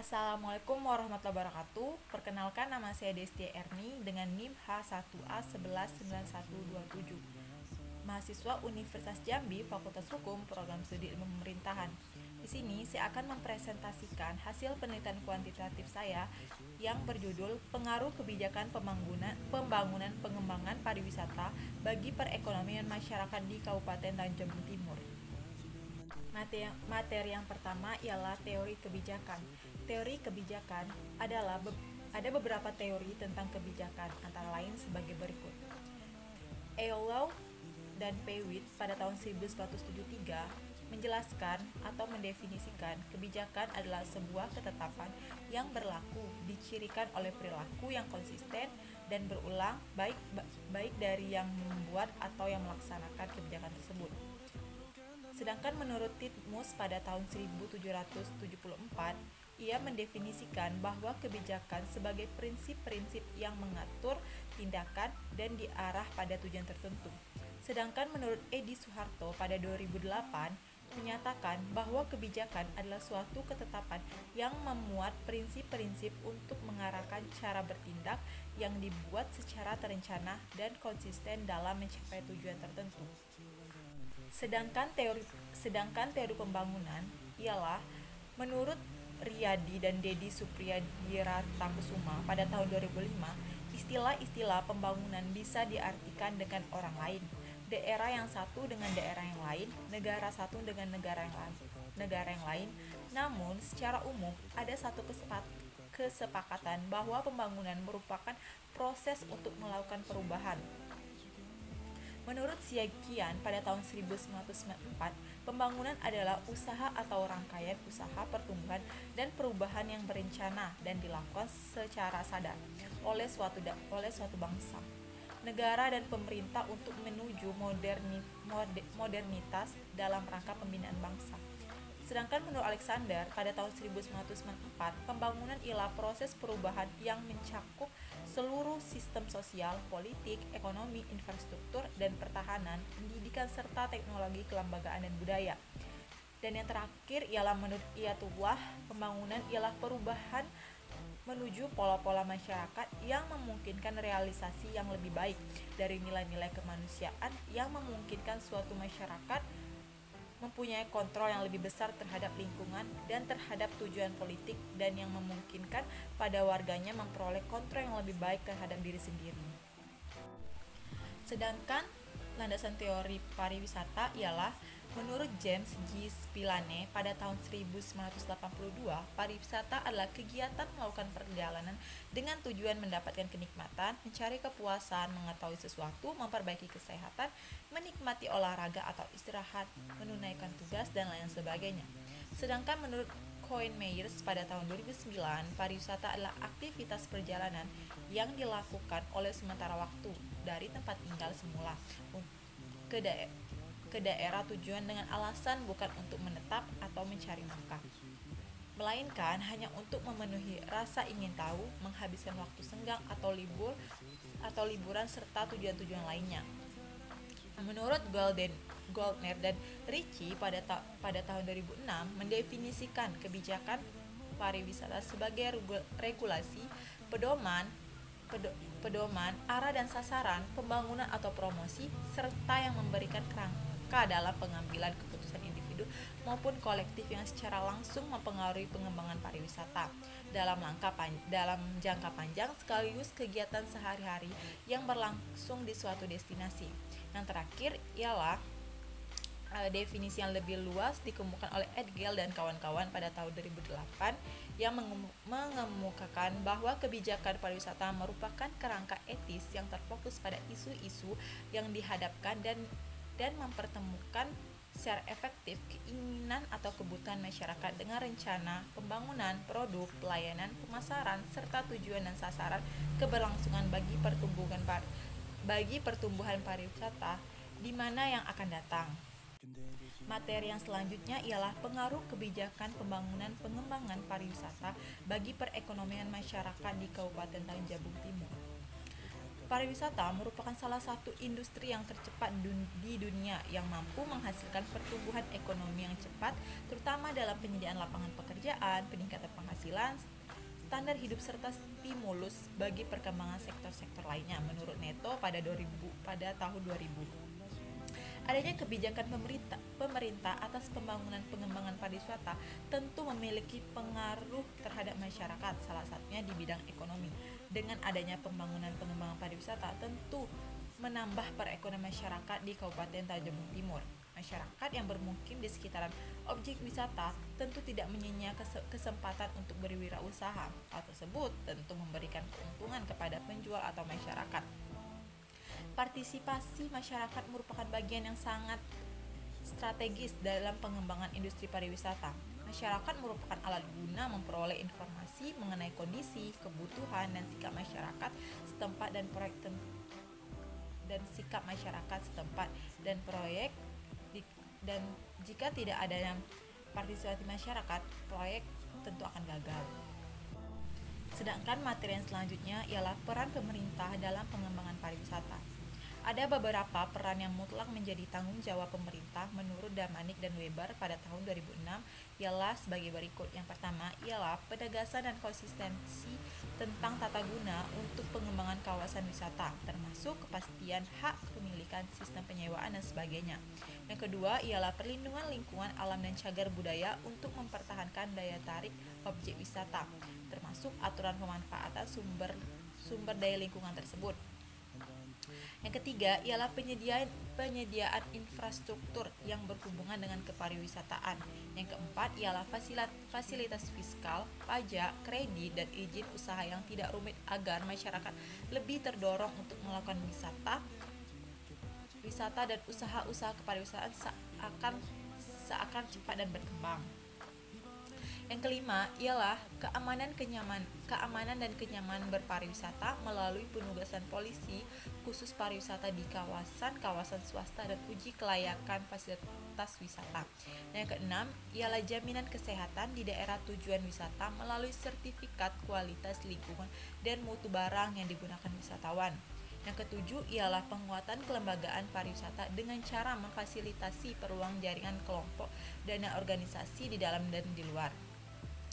Assalamualaikum warahmatullahi wabarakatuh. Perkenalkan, nama saya Destia Erni dengan NIM H1A119127. Mahasiswa Universitas Jambi, Fakultas Hukum, Program Studi Ilmu Pemerintahan. Di sini saya akan mempresentasikan hasil penelitian kuantitatif saya yang berjudul Pengaruh Kebijakan Pembangunan Pengembangan Pariwisata bagi Perekonomian Masyarakat di Kabupaten Tanjung Timur. Materi yang pertama ialah teori kebijakan. Teori kebijakan ada beberapa teori tentang kebijakan, antara lain sebagai berikut. Eulau dan Pewitt pada tahun 1973 menjelaskan atau mendefinisikan kebijakan adalah sebuah ketetapan yang berlaku dicirikan oleh perilaku yang konsisten dan berulang baik dari yang membuat atau yang melaksanakan kebijakan tersebut. Sedangkan menurut Titmus pada tahun 1774, ia mendefinisikan bahwa kebijakan sebagai prinsip-prinsip yang mengatur tindakan dan diarah pada tujuan tertentu. Sedangkan menurut Edi Suharto pada 2008, menyatakan bahwa kebijakan adalah suatu ketetapan yang memuat prinsip-prinsip untuk mengarahkan cara bertindak yang dibuat secara terencana dan konsisten dalam mencapai tujuan tertentu. Sedangkan teori pembangunan ialah menurut Riyadi dan Dedi Supriyadiratnakusuma pada tahun 2005, istilah-istilah pembangunan bisa diartikan dengan orang lain, daerah yang satu dengan daerah yang lain, negara satu dengan negara yang lain. Namun secara umum ada satu kesepakatan bahwa pembangunan merupakan proses untuk melakukan perubahan. Menurut Siagian pada tahun 1994, pembangunan adalah usaha atau rangkaian usaha pertumbuhan dan perubahan yang berencana dan dilakukan secara sadar oleh suatu bangsa, negara dan pemerintah untuk menuju modernitas dalam rangka pembinaan bangsa. Sedangkan menurut Alexander pada tahun 1994, pembangunan ialah proses perubahan yang mencakup seluruh sistem sosial, politik, ekonomi, infrastruktur, dan pertahanan, pendidikan, serta teknologi, kelembagaan, dan budaya. Dan yang terakhir ialah menurut Iyatullah, pembangunan ialah perubahan menuju pola-pola masyarakat yang memungkinkan realisasi yang lebih baik dari nilai-nilai kemanusiaan yang memungkinkan suatu masyarakat mempunyai kontrol yang lebih besar terhadap lingkungan dan terhadap tujuan politik, dan yang memungkinkan pada warganya memperoleh kontrol yang lebih baik terhadap diri sendiri. Sedangkan landasan teori pariwisata ialah menurut James G. Spillane pada tahun 1982, pariwisata adalah kegiatan melakukan perjalanan dengan tujuan mendapatkan kenikmatan, mencari kepuasan, mengetahui sesuatu, memperbaiki kesehatan, menikmati olahraga atau istirahat, menunaikan tugas, dan lain sebagainya. Sedangkan menurut Cohen Myers pada tahun 2009, pariwisata adalah aktivitas perjalanan yang dilakukan oleh sementara waktu dari tempat tinggal semula ke daerah tujuan dengan alasan bukan untuk menetap atau mencari nafkah, melainkan hanya untuk memenuhi rasa ingin tahu, menghabiskan waktu senggang atau liburan serta tujuan-tujuan lainnya. Menurut Goldner dan Ricci pada tahun 2006 mendefinisikan kebijakan pariwisata sebagai regulasi, pedoman, arah dan sasaran, pembangunan atau promosi, serta yang memberikan kerangka dalam pengambilan keputusan individu maupun kolektif yang secara langsung mempengaruhi pengembangan pariwisata dalam jangka panjang, sekaligus kegiatan sehari-hari yang berlangsung di suatu destinasi. Yang terakhir ialah definisi yang lebih luas dikemukakan oleh Edgell dan kawan-kawan pada tahun 2008 yang mengemukakan bahwa kebijakan pariwisata merupakan kerangka etis yang terfokus pada isu-isu yang dihadapkan dan mempertemukan secara efektif keinginan atau kebutuhan masyarakat dengan rencana pembangunan produk, pelayanan, pemasaran, serta tujuan dan sasaran keberlangsungan bagi pertumbuhan pariwisata di mana yang akan datang. Materi yang selanjutnya ialah pengaruh kebijakan pembangunan pengembangan pariwisata bagi perekonomian masyarakat di Kabupaten Tanjung Timur. Pariwisata merupakan salah satu industri yang tercepat di dunia yang mampu menghasilkan pertumbuhan ekonomi yang cepat, terutama dalam penyediaan lapangan pekerjaan pekerjaan, peningkatan penghasilan, standar hidup serta stimulus bagi perkembangan sektor-sektor lainnya menurut Neto pada tahun 2000. Adanya kebijakan pemerintah atas pembangunan pengembangan pariwisata tentu memiliki pengaruh terhadap masyarakat, salah satunya di bidang ekonomi. Dengan adanya pembangunan pengembangan pariwisata tentu menambah perekonomian masyarakat di Kabupaten Tanjung Timur. Masyarakat yang bermukim di sekitaran objek wisata tentu tidak menyia kesempatan untuk berwirausaha. Hal tersebut tentu memberikan keuntungan kepada penjual atau masyarakat. Partisipasi masyarakat merupakan bagian yang sangat strategis dalam pengembangan industri pariwisata. Masyarakat merupakan alat guna memperoleh informasi mengenai kondisi, kebutuhan, dan sikap masyarakat setempat dan proyek dan jika tidak ada yang partisipasi masyarakat, proyek tentu akan gagal. Sedangkan materi yang selanjutnya ialah peran pemerintah dalam pengembangan pariwisata. Ada beberapa peran yang mutlak menjadi tanggung jawab pemerintah menurut Damanik dan Weber pada tahun 2006 ialah sebagai berikut. Yang pertama ialah penegasan dan konsistensi tentang tata guna untuk pengembangan kawasan wisata, termasuk kepastian hak kepemilikan, sistem penyewaan, dan sebagainya. Yang kedua ialah perlindungan lingkungan alam dan cagar budaya untuk mempertahankan daya tarik objek wisata, termasuk aturan pemanfaatan sumber daya lingkungan tersebut. Yang ketiga ialah penyediaan infrastruktur yang berhubungan dengan kepariwisataan. Yang keempat ialah fasilitas fiskal, pajak, kredit, dan izin usaha yang tidak rumit agar masyarakat lebih terdorong untuk melakukan wisata dan usaha-usaha kepariwisataan seakan cepat dan berkembang. Yang kelima ialah keamanan dan kenyamanan berpariwisata melalui penugasan polisi khusus pariwisata di kawasan swasta dan uji kelayakan fasilitas wisata. Yang keenam ialah jaminan kesehatan di daerah tujuan wisata melalui sertifikat kualitas lingkungan dan mutu barang yang digunakan wisatawan. Yang ketujuh ialah penguatan kelembagaan pariwisata dengan cara memfasilitasi peluang jaringan kelompok dana organisasi di dalam dan di luar.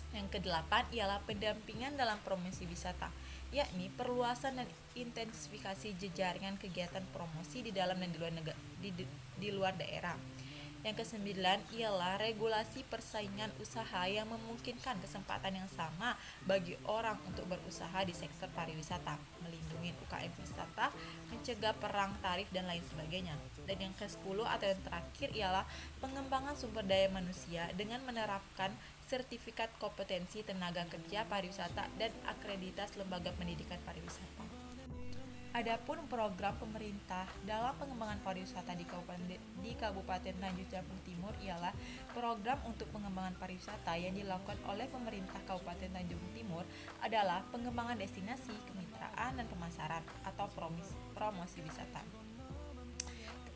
Yang kedelapan ialah pendampingan dalam promosi wisata, yakni perluasan dan intensifikasi jejaringan kegiatan promosi di dalam dan di luar daerah. Yang kesembilan ialah regulasi persaingan usaha yang memungkinkan kesempatan yang sama bagi orang untuk berusaha di sektor pariwisata, melindungi UKM wisata, mencegah perang tarif, dan lain sebagainya. Dan yang ke-10 atau yang terakhir ialah pengembangan sumber daya manusia dengan menerapkan sertifikat kompetensi tenaga kerja pariwisata dan akreditas lembaga pendidikan pariwisata. Adapun program pemerintah dalam pengembangan pariwisata di Kabupaten Tanjung Jabung Timur ialah program untuk pengembangan pariwisata yang dilakukan oleh pemerintah Kabupaten Tanjung Timur adalah pengembangan destinasi, kemitraan, dan pemasaran atau promosi wisata.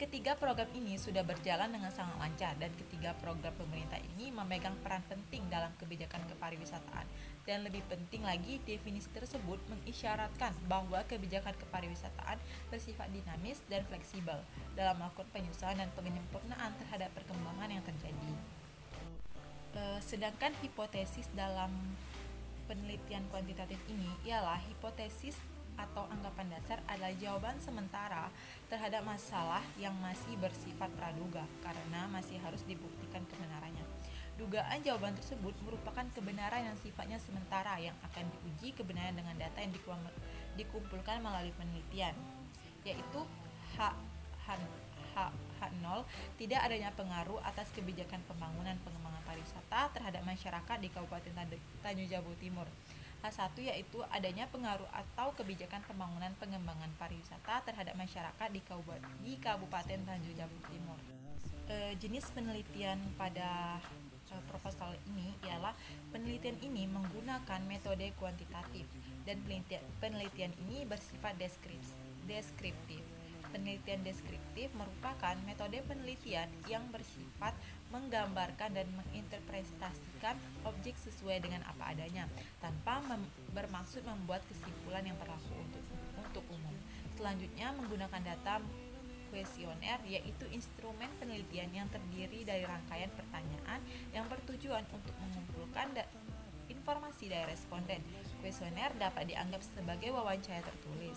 Ketiga program ini sudah berjalan dengan sangat lancar dan ketiga program pemerintah ini memegang peran penting dalam kebijakan kepariwisataan. Dan lebih penting lagi, definisi tersebut mengisyaratkan bahwa kebijakan kepariwisataan bersifat dinamis dan fleksibel dalam melakukan penyusunan dan penyempurnaan terhadap perkembangan yang terjadi. Sedangkan hipotesis dalam penelitian kuantitatif ini ialah hipotesis atau anggapan dasar adalah jawaban sementara terhadap masalah yang masih bersifat praduga karena masih harus dibuktikan kebenarannya. Dugaan jawaban tersebut merupakan kebenaran yang sifatnya sementara yang akan diuji kebenaran dengan data yang dikumpulkan melalui penelitian, yaitu H0 tidak adanya pengaruh atas kebijakan pembangunan pengembangan pariwisata terhadap masyarakat di Kabupaten Tanjung Jabung Timur. H1 yaitu adanya pengaruh atau kebijakan pembangunan pengembangan pariwisata terhadap masyarakat di Kabupaten Tanjung Jabung Timur. Jenis penelitian pada proposal ini ialah penelitian ini menggunakan metode kuantitatif dan penelitian ini bersifat deskriptif. Penelitian deskriptif merupakan metode penelitian yang bersifat menggambarkan dan menginterpretasikan objek sesuai dengan apa adanya, tanpa bermaksud membuat kesimpulan yang berlaku untuk umum. Selanjutnya, menggunakan data kuesioner yaitu instrumen penelitian yang terdiri dari rangkaian pertanyaan yang bertujuan untuk mengumpulkan informasi dari responden. Kuesioner dapat dianggap sebagai wawancara tertulis.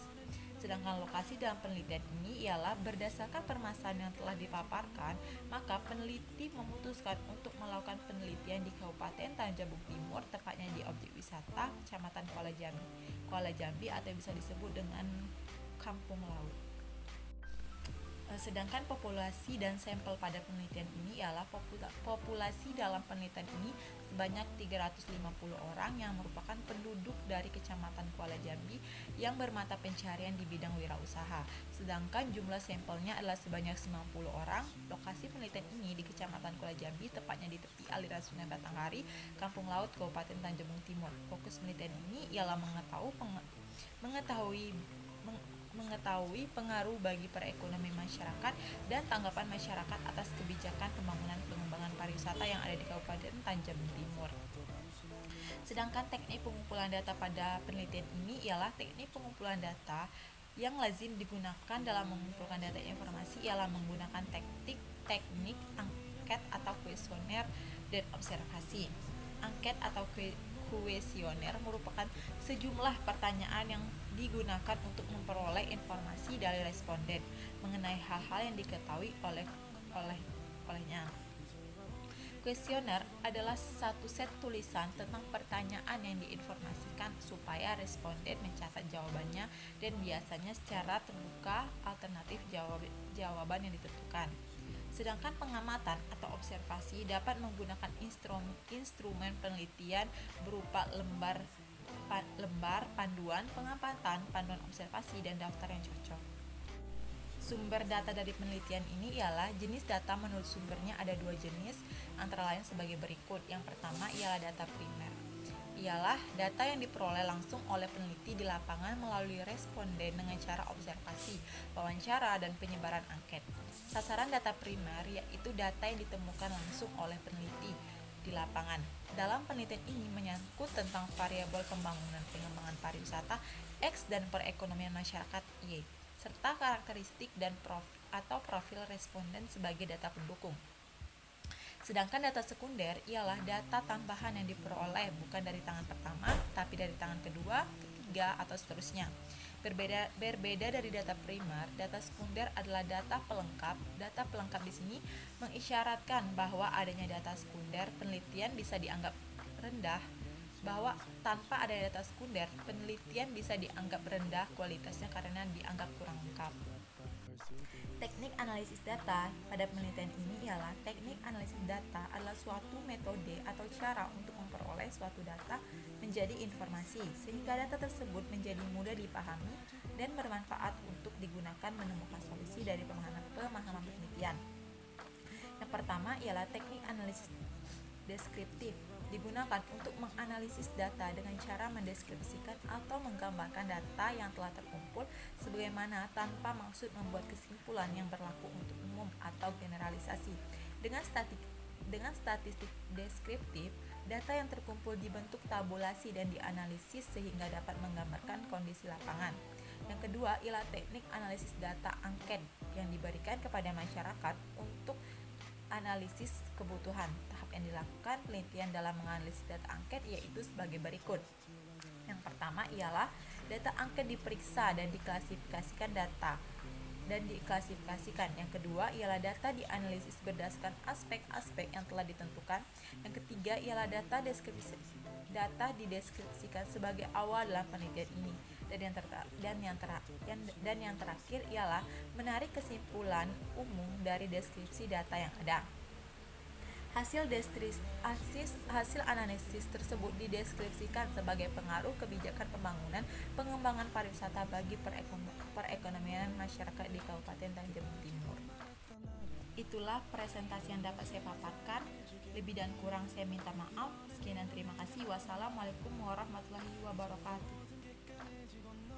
Sedangkan lokasi dalam penelitian ini ialah berdasarkan permasalahan yang telah dipaparkan, maka peneliti memutuskan untuk melakukan penelitian di Kabupaten Tanjung Timur, tepatnya di objek wisata Kecamatan Kuala Jambi atau bisa disebut dengan Kampung Laut. Sedangkan populasi dan sampel pada penelitian ini ialah populasi dalam penelitian ini sebanyak 350 orang yang merupakan penduduk dari Kecamatan Kuala Jambi yang bermata pencarian di bidang wirausaha. Sedangkan jumlah sampelnya adalah sebanyak 90 orang. Lokasi penelitian ini di Kecamatan Kuala Jambi, tepatnya di tepi aliran Sungai Batanghari, Kampung Laut, Kabupaten Tanjung Timur. Fokus penelitian ini ialah mengetahui pengaruh bagi perekonomian masyarakat dan tanggapan masyarakat atas kebijakan pembangunan pengembangan pariwisata yang ada di Kabupaten Tanjung Timur. Sedangkan teknik pengumpulan data pada penelitian ini ialah teknik pengumpulan data yang lazim digunakan dalam mengumpulkan data informasi ialah menggunakan teknik angket atau kuesioner dan observasi. Angket atau kuesioner merupakan sejumlah pertanyaan yang digunakan untuk memperoleh informasi dari responden mengenai hal-hal yang diketahui olehnya. Kuesioner adalah satu set tulisan tentang pertanyaan yang diinformasikan supaya responden mencatat jawabannya dan biasanya secara terbuka alternatif jawaban yang ditentukan. Sedangkan pengamatan atau observasi dapat menggunakan instrumen penelitian berupa lembar panduan pengamatan, panduan observasi, dan daftar yang cocok. Sumber data dari penelitian ini ialah jenis data. Menurut sumbernya ada dua jenis, antara lain sebagai berikut. Yang pertama ialah data primer, ialah data yang diperoleh langsung oleh peneliti di lapangan melalui responden dengan cara observasi, wawancara, dan penyebaran angket. Sasaran data primer yaitu data yang ditemukan langsung oleh peneliti di lapangan. Dalam penelitian ini menyangkut tentang variabel pengembangan pariwisata X dan perekonomian masyarakat Y, serta karakteristik dan profil responden sebagai data pendukung. Sedangkan data sekunder ialah data tambahan yang diperoleh bukan dari tangan pertama, tapi dari tangan kedua, ketiga, atau seterusnya. Berbeda dari data primer, data sekunder adalah data pelengkap. Data pelengkap di sini mengisyaratkan bahwa adanya data sekunder, penelitian bisa dianggap rendah, bahwa tanpa ada data sekunder, penelitian bisa dianggap rendah kualitasnya karena dianggap kurang lengkap. Teknik analisis data pada penelitian ini ialah teknik analisis data adalah suatu metode atau cara untuk memperoleh suatu data menjadi informasi sehingga data tersebut menjadi mudah dipahami dan bermanfaat untuk digunakan menemukan solusi dari pemahaman penelitian. Yang pertama ialah teknik analisis deskriptif, digunakan untuk menganalisis data dengan cara mendeskripsikan atau menggambarkan data yang telah terkumpul sebagaimana tanpa maksud membuat kesimpulan yang berlaku untuk umum atau generalisasi. Dengan statistik deskriptif, data yang terkumpul dibentuk tabulasi dan dianalisis sehingga dapat menggambarkan kondisi lapangan. Yang kedua ialah teknik analisis data angket yang diberikan kepada masyarakat untuk analisis kebutuhan. Tahap yang dilakukan penelitian dalam menganalisis data angket yaitu sebagai berikut. Yang pertama ialah data angket diperiksa dan diklasifikasikan Yang kedua ialah data dianalisis berdasarkan aspek-aspek yang telah ditentukan. Yang ketiga ialah data dideskripsikan sebagai awal dalam penelitian ini. Dan yang terakhir ialah menarik kesimpulan umum dari deskripsi data yang ada. Hasil analisis tersebut dideskripsikan sebagai pengaruh kebijakan pengembangan pariwisata bagi perekonomian masyarakat di Kabupaten Tanjung Timur. Itulah presentasi yang dapat saya paparkan. Lebih dan kurang saya minta maaf. Sekian dan terima kasih. Wassalamualaikum warahmatullahi wabarakatuh.